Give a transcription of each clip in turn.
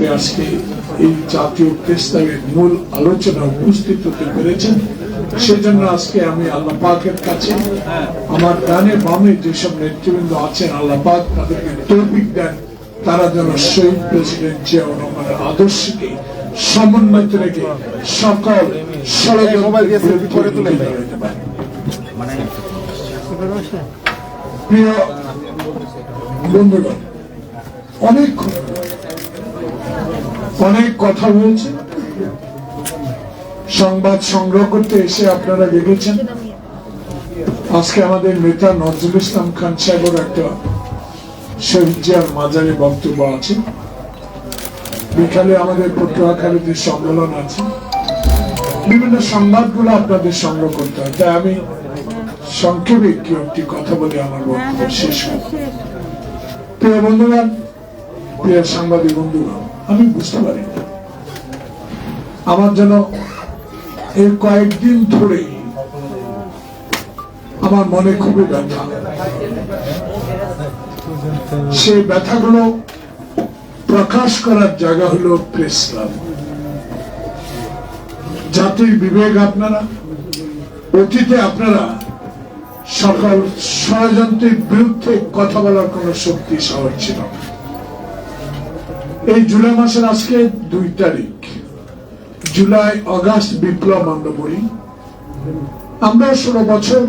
করে আজকে এই জাতীয় প্রেসক্লাবের মূল আলোচনা উপস্থিত হতে পেরেছেন। সেজন্য আজকে আমি আল্লাহ পাকের কাছে আমার ডানে বামে যেসব নেতৃবৃন্দ আছেন, আল্লাহ পাক তাদেরকে তৌফিক দেন, তারা যেন শহীদ প্রেসিডেন্ট জিয়াউর রহমানের আদর্শকে সমন্বিত রেখে সকল প্রিয় বন্ধুগণ, অনেক কথা হয়েছে। সংবাদ সংগ্রহ করতে এসে আপনারা দেখেছেন আজকে আমাদের নেতা নজরুল ইসলাম খান সাহেবের একটা শহীদ জিয়ার মাজারে বক্তব্য আছে, বিকালে আমাদের পটুয়াখালীতে সম্মেলন আছে, বিভিন্ন সংবাদগুলো আপনাদের সংগ্রহ করতে হয়। তাই আমি সংক্ষেপে একটি কথা বলে আমার বক্তব্য শেষ করব। প্রিয় বন্ধুগণ, প্রিয় সাংবাদিক বন্ধুগণ, আমি বুঝতে পারি না, আমার যেন এই কয়েকদিন ধরে আমার মনে খুবই ব্যথা। সেই ব্যথাগুলো প্রকাশ করার জায়গা হলো প্রেস ক্লাব। জাতির বিবেক আপনারা, অতীতে আপনারা সকল ষড়যন্ত্রের বিরুদ্ধে কথা বলার কোন শক্তি সাহস ছিল না। এই জুলাই মাসের আজকে 2 তারিখ, জুলাই আগস্ট বিপ্লব আমরা বলি। আমরা 16 বছর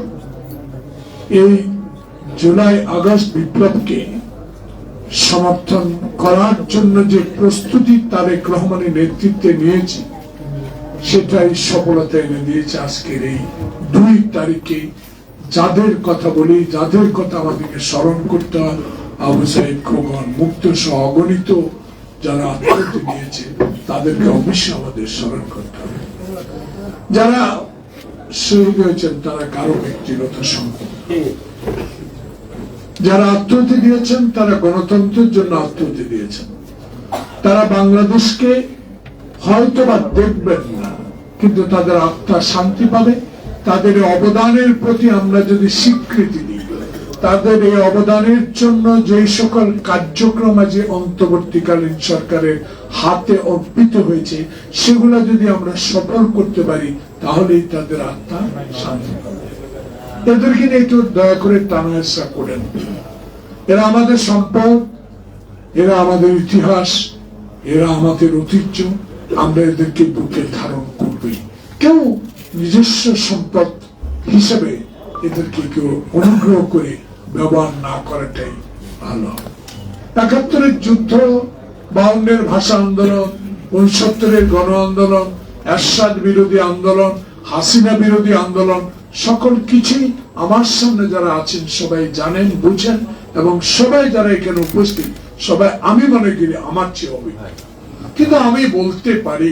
এই জুলাই আগস্ট বিপ্লবকে সমর্থন করার জন্য যে প্রস্তুতি তারেক রহমানের নেতৃত্বে নিয়েছি, সেটাই সফলতা এনে দিয়েছে আজকের এই 2 তারিখে। যাদের কথা বলি, যাদের কথা আমাদেরকে স্মরণ করতে হয়, আবু সাইদ, খোকন, মুক্ত সহ অগণিত যারা আত্মহত্যা দিয়েছে, তাদেরকে অবশ্যই আমাদের স্মরণ করতে হবে। যারা শহীদ হয়েছেন তারা কারো ব্যক্তিগত সম্পদ, যারা আত্মহত্যা দিয়েছেন তারা গণতন্ত্রের জন্য আত্মহত্যা দিয়েছেন। তারা বাংলাদেশকে হয়তো বা দেখবেন না, কিন্তু তাদের আত্মা শান্তি পাবে। তাদের অবদানের প্রতি আমরা যদি স্বীকৃতি দিই, তাদের এই অবদানের জন্য যে সকল কার্যক্রম আজ অন্তর্বর্তীকালীন সরকারের হাতে অর্পিত হয়েছে, সেগুলো যদি আমরা সফল করতে পারি, তাহলেই তাদের আত্মা শান্তি পাবে। এদেরকে নিয়ে একটু দয়া করে টানাহেসা করেন। এরা আমাদের সম্পদ, এরা আমাদের ইতিহাস, এরা আমাদের ঐতিহ্য। আমরা এদেরকে বুকে ধারণ করবই। কেউ নিজস্ব সম্পদ হিসেবে এদেরকে কেউ অনুগ্রহ করে ব্যবহার না করাটাই ভালো। ৭১-এর যুদ্ধ, ৫২-এর ভাষা আন্দোলন, ৬৯-এর গণ আন্দোলন, এরশাদ বিরোধী আন্দোলন, হাসিনা বিরোধী আন্দোলন, সকল কিছুই আমার সামনে যারা আছেন সবাই জানেন, বুঝেন, এবং সবাই যারা এখানে উপস্থিত সবাই আমি মনে করি আমার চেয়ে অভিজ্ঞ। কিন্তু আমি বলতে পারি,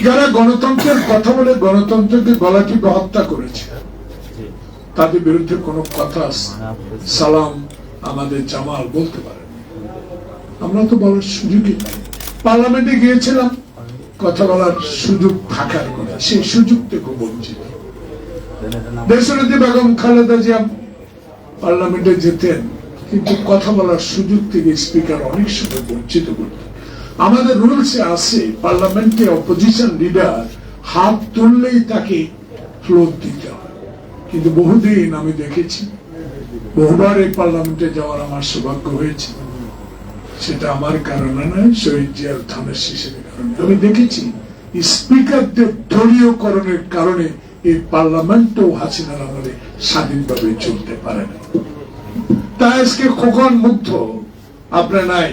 যারা গণতন্ত্রের কথা বলে গণতন্ত্রকে গলা টিপে হত্যা করেছে, তাদের বিরুদ্ধে কোনো কথা সালাম আমাদের জামাল বলতে পারে। আমরা তো বলার সুযোগই পাই। পার্লামেন্টে গিয়েছিলাম, কথা বলার সুযোগ থাকার কথা, সেই সুযোগ থেকে বঞ্চিত। দেশনেত্রী বেগম খালেদা জিয়া পার্লামেন্টে যেতেন, কিন্তু কথা বলার সুযোগ থেকে স্পিকার অনেক সময় বঞ্চিত করতেন। আমাদের রুলসে আছে, পার্লামেন্টে অপোজিশন লিডার হাত তুললেই তাকে ফ্লোর দিতে হয়। কিন্তু বহুদিন আমি দেখেছি, বহুবার এই পার্লামেন্টে যাওয়ার আমার সৌভাগ্য হয়েছে। সেটা আমার কারণে নয়, শহীদ জিয়ার ধানের শীষের কারণে। আমি দেখেছি স্পিকারদের দলীয়করণের কারণে এই পার্লামেন্টও হাসিনার আমলে স্বাধীনভাবে চলতে পারে না। তাই আজকে খোকন মুগ্ধ আপনার নাই,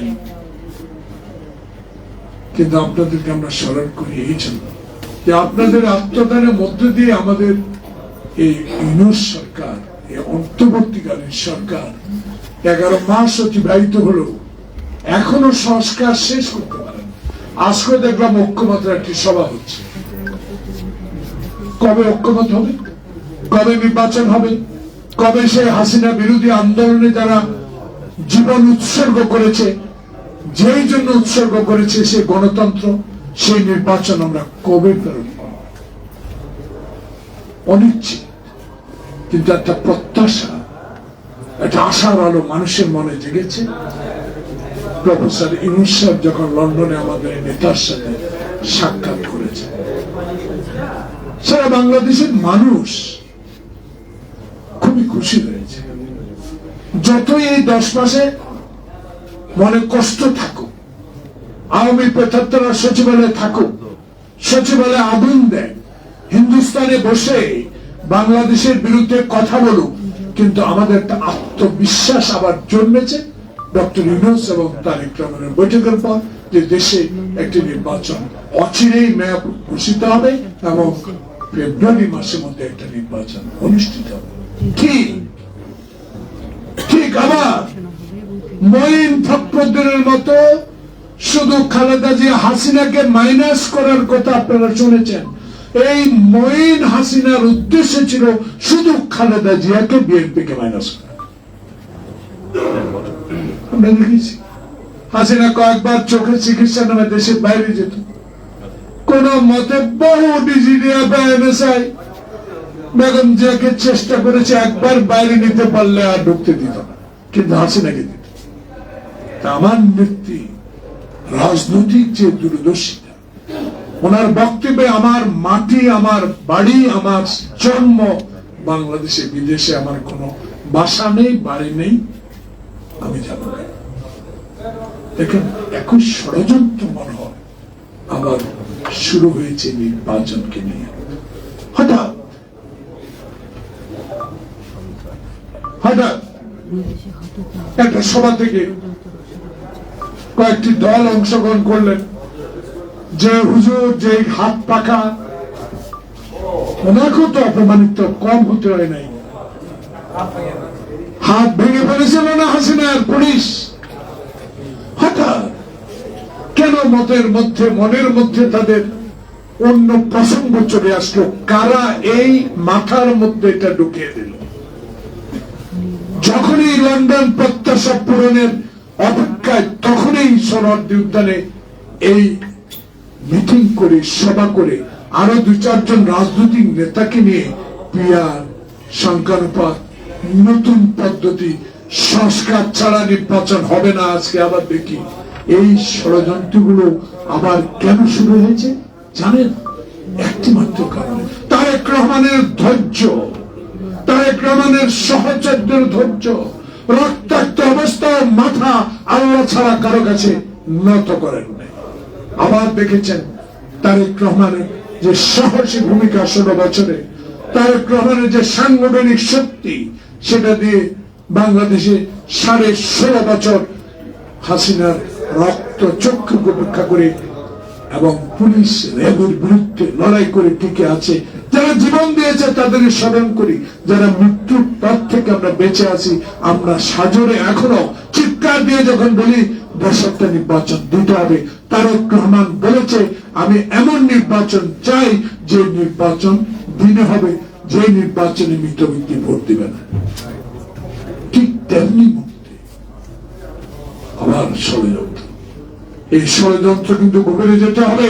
কিন্তু আপনাদেরকে আমরা স্মরণ করি এই জন্য যে আপনাদের আত্মদানের মধ্য দিয়ে আমাদের এই ইউনূস সরকার, এই অন্তর্বর্তীকালীন সরকার 11 মাস অতিবাহিত হলো, এখনো সংস্কার শেষ করতে পারেন। আজকে দেখলাম ঐক্যমতের একটি সভা হচ্ছে। কবে ঐক্যমত হবে? কবে নির্বাচন হবে? কবে সেই হাসিনা বিরোধী আন্দোলনে যারা জীবন উৎসর্গ করেছে, যেই জন্য উৎসর্গ করেছে সেই গণতন্ত্র, সেই নির্বাচন আমরা কবে প্রেরণ করব? অনিশ্চিত, কিন্তু একটা প্রত্যাশা, একটা আশার আলো মানুষের মনে জেগেছে। প্রফেসর ইউনূস সাহেব যখন লন্ডনে আমাদের নেতার সাথে সাক্ষাৎ করেছে, সারা বাংলাদেশের মানুষ খুবই খুশি হয়েছে। যতই এই 10 মাসে মনে কষ্ট থাকুক, আওয়ামী প্রেতাত্মারা সচিবালয়ে থাকুক, সচিবালয়ে আগুন দেয়, হিন্দুস্তানে বসে বাংলাদেশের বিরুদ্ধে কথা বলুক, কিন্তু আমাদের একটা আত্মবিশ্বাস আবার জন্মেছে ডক্টর ইউনূস এবং তারেক রহমানের বৈঠকের পর, যে দেশে একটি নির্বাচন অচিরেই মেয়াদ ঘোষিত হবে এবং ফেব্রুয়ারি মাসের মধ্যে একটা নির্বাচন অনুষ্ঠিত হবে। ঠিক আবার মঈন ফখরুদ্দিনের মতো শুধু খালেদা জিয়া হাসিনাকে মাইনাস করার কথা আপনারা শুনেছেন। এই মঈন হাসিনার উদ্দেশ্য ছিল শুধু খালেদা জিয়াকে, বিএনপিকে মাইনাস করা। আমরা দেখেছি হাসিনা কয়েকবার চোখের চিকিৎসা নামে দেশের বাইরে যেত, কোন মতে বহু ডিজিডিয়া এনএসআই বেগম জিয়াকে চেষ্টা করেছে একবার বাইরে নিতে পারলে আর ঢুকতে দিত না, কিন্তু হাসিনাকে দিত। আমার নেত্রী রাজনৈতিক যে দূরদর্শিতা, ওনার বক্তব্যে আমার মাটি, আমার বাড়ি, আমার জন্ম বাংলাদেশে, বিদেশে আমার কোনো বাসা নেই, বাড়ি নেই, আমি জানি না। দেখেন, এখন ষড়যন্ত্র মনে হয় আবার শুরু হয়েছে নির্বাচনকে নিয়ে। হঠাৎ একটা সভা থেকে কয়েকটি দল অংশগ্রহণ করলেন, যে হুজুর যে হাত পাখা, ওনাকেও তো অপমানিত কম হতে হয় নাই। হাত ভেঙে ফেলেছিল না হাসিনার পুলিশ। হঠাৎ কেন মনের মধ্যে তাদের অন্য প্রসঙ্গ চলে আসলো? কারা এই মাথার মধ্যে এটা ঢুকিয়ে দিল? যখনই লন্ডন প্রত্যাশা পূরণের অপেক্ষায়, তখনই সোহরাওয়ার্দী উদ্যানে এই মিটিং করে, সভা করে, আরো 2-4 জন রাজনৈতিক নেতাকে নিয়ে পিয়ার, সংখ্যানুপাত, নতুন পদ্ধতি, সংস্কার ছাড়া নির্বাচন হবে না। আজকে আবার দেখি এই ষড়যন্ত্রগুলো আবার কেন শুরু হয়েছে জানেন? একটি মাত্র কারণে, তারেক রহমানের ধৈর্য, তারেক রহমানের সহচর্যের ধৈর্য। রক্তাক্ত অবস্থায় মাথা আল্লাহ ছাড়া কারো কাছে নত করেন নাই। আবার দেখেছেন তারেক রহমানের যে সাহসী ভূমিকা 16 বছরে, তারেক রহমানের যে সাংগঠনিক শক্তি, সেটা দিয়ে বাংলাদেশে 16.5 বছর হাসিনার রক্ত চক্ষুকে উপেক্ষা করে এবং পুলিশ র্যাবের বিরুদ্ধে লড়াই করে টিকে আছে। যারা জীবন দিয়েছে তাদের স্মরণ করি, যারা মৃত্যুর পর থেকে আমরা বেঁচে আছি, আমরা সাজরে এখনো চিৎকার দিয়ে যখন বলি দেশটা নির্বাচন দিতে হবে। তারেক রহমান বলেছে, আমি এমন নির্বাচন চাই যে নির্বাচন দিনে হবে, যে নির্বাচনে মৃত ব্যক্তি ভোট দিবে না। ঠিক তেমনি মুক্তি আবার ষড়যন্ত্র। এই ষড়যন্ত্র কিন্তু গভীরে যেতে হবে।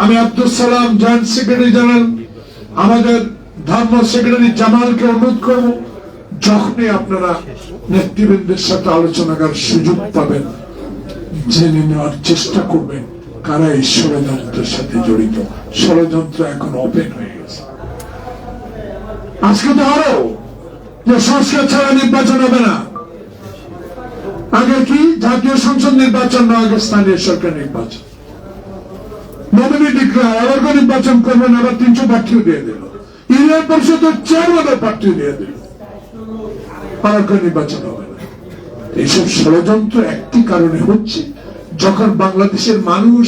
আমি Abdul Salam, joint secretary general, আমাদের ধর্ম সেক্রেটারি জামালকে অনুরোধ করব, যখনই আপনারা নেতৃবৃন্দের সাথে আলোচনা করার সুযোগ পাবেন, জেনে নেওয়ার চেষ্টা করবেন কারা এই ষড়যন্ত্রের সাথে জড়িত। ষড়যন্ত্র এখন ওপেন হয়ে গেছে। আজকে তো আরো যে সংস্কার ছাড়া নির্বাচন হবে না। আগে কি জাতীয় সংসদ নির্বাচন নয়, আগে স্থানীয় সরকার নির্বাচন, নমিনি ডিক্লেয়ার, আবার নির্বাচন করবেন, আবার 300 প্রার্থীও দিয়ে দিল, ইউনিয়ন পরিষদের চেয়ারম্যানের প্রার্থীও দিয়ে দিল, আবার নির্বাচন হবে না। এইসব ষড়যন্ত্র একটি কারণে হচ্ছে, যখন বাংলাদেশের মানুষ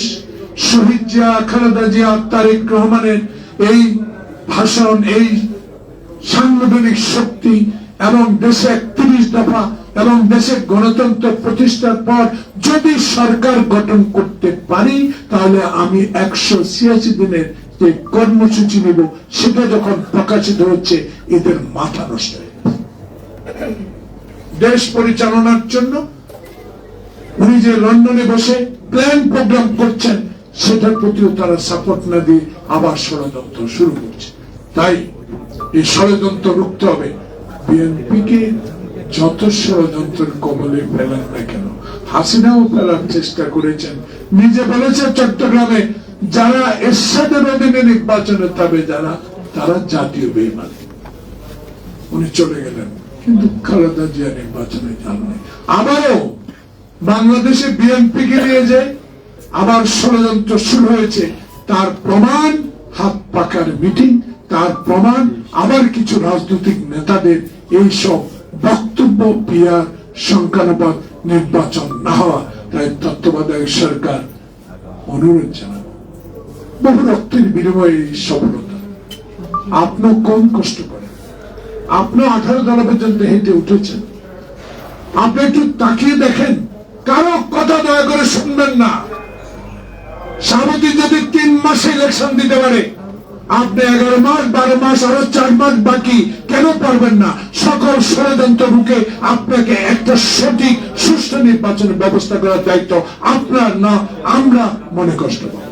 শহীদ জিয়া, খালেদা জিয়া, তারেক রহমানের এই ভাষণ, এই সাংগঠনিক শক্তি এবং দেশে 31 দফা এবং দেশের গণতন্ত্র প্রতিষ্ঠার পর যদি সরকার গঠন করতে পারি, তাহলে আমি 186 দিনের যে কর্মসূচি নেব, সেটা যখন প্রকাশিত হচ্ছে, এদের মাথা নষ্ট হয়ে গেছে। দেশ পরিচালনার জন্য উনি যে লন্ডনে বসে প্ল্যান প্রোগ্রাম করছেন, সেটার প্রতিও তারা সাপোর্ট না দিয়ে আবার ষড়যন্ত্র শুরু করছে। তাই এই ষড়যন্ত্র রুখতে হবে। বিএনপিকে যত ষড়যন্ত্রের কবলে ফেলেন না কেন, হাসিনাও ফেলার চেষ্টা করেছেন। নিজে বলেছে চট্টগ্রামে যারা এরশাদের অধীনে নির্বাচনে যাবে যারা, তারা জাতীয় বেঈমান। উনি চলে গেলেন, কিন্তু খালেদা জিয়া নির্বাচনে যাননি। আবারও বাংলাদেশে বিএনপি কে নিয়ে যায় আবার ষড়যন্ত্র শুরু হয়েছে। তার প্রমাণ হাত পাকার মিটিং, তার প্রমাণ আবার কিছু রাজনৈতিক নেতাদের এইসব বক্তব্য, পিয়ার সংখ্যানুপাত নির্বাচন না হওয়া। তাই তত্ত্বাবধায়ক সরকার অনুরোধ জানাবো, বহু রক্তের বিনিময়ে এই সফলতা। আপনিও কম কষ্ট করেন, আপনিও 18 দল পর্যন্ত হেঁটে উঠেছেন। আপনি একটু তাকিয়ে দেখেন, কারো কথা দয়া করে শুনবেন না। সামনে যদি 3 মাসে ইলেকশন দিতে পারে, আপনি 11 মাস 12 মাস আরো 4 মাস বাকি কেন পারবেন না? সকল ষড়যন্ত্র রুখে আপনাকে একটা সঠিক সুষ্ঠু নির্বাচনের ব্যবস্থা করার দায়িত্ব আপনার, না আমরা মনে কষ্ট পাব।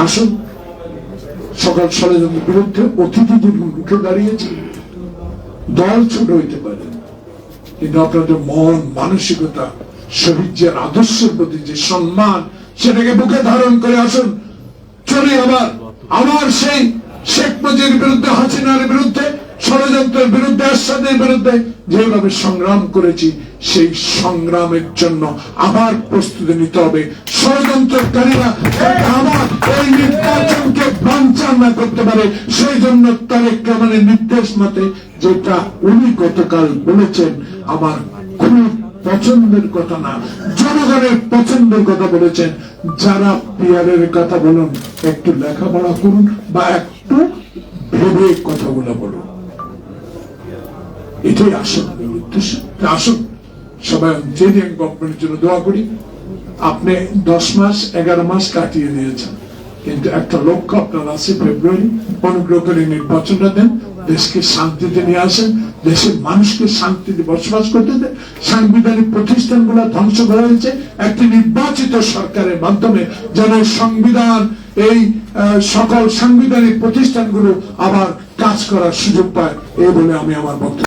আসুন, সকল ষড়যন্ত্রের বিরুদ্ধে অতিথিদের রুখে দাঁড়িয়েছে। দল ছোট হইতে পারে, কিন্তু আপনাদের মন মানসিকতা, শহীদের আদর্শের প্রতি যে সম্মান, সেটাকে বুকে ধারণ করে আসুন। চলি আবার সেই শেখ মুজিবের বিরুদ্ধে, হাসিনার বিরুদ্ধে, ষড়যন্ত্রের বিরুদ্ধে, এরশাদের বিরুদ্ধে যেভাবে সংগ্রাম করেছি, সেই সংগ্রামের জন্য আবার প্রস্তুতি নিতে হবে। ষড়যন্ত্রকারীরা আবার এই নির্বাচনকে বানচাল না করতে পারে, সেই জন্য তারেক রহমানের নির্দেশ মতে, যেটা উনি গতকাল বলেছেন, আমার খুব পছন্দের কথা না, জনগণের পছন্দের কথা বলেছেন। যারা পিয়ারের কথা বলুন, একটু লেখাপড়া করুন বা একটু ভেবে কথাগুলো বলুন, এটাই আসল উদ্দেশ্য। আসুন সবাই ইঞ্জিনিয়ারিং গভর্নমেন্টের জন্য দোয়া করি। আপনি 10 মাস 11 মাস কাটিয়ে দিয়েছেন, কিন্তু একটা লক্ষ্য আপনার আছে, ফেব্রুয়ারি। অনুগ্রহ করে নির্বাচনটা দেন, দেশকে শান্তিতে নিয়ে আসেন, দেশের মানুষকে শান্তিতে বসবাস করতে দেন। সাংবিধানিক প্রতিষ্ঠানগুলো ধ্বংস করা হয়েছে, একটি নির্বাচিত সরকারের মাধ্যমে যেন সংবিধান, এই সকল সাংবিধানিক প্রতিষ্ঠানগুলো আবার কাজ করার সুযোগ পায়, এই বলে আমি আমার বক্তব্য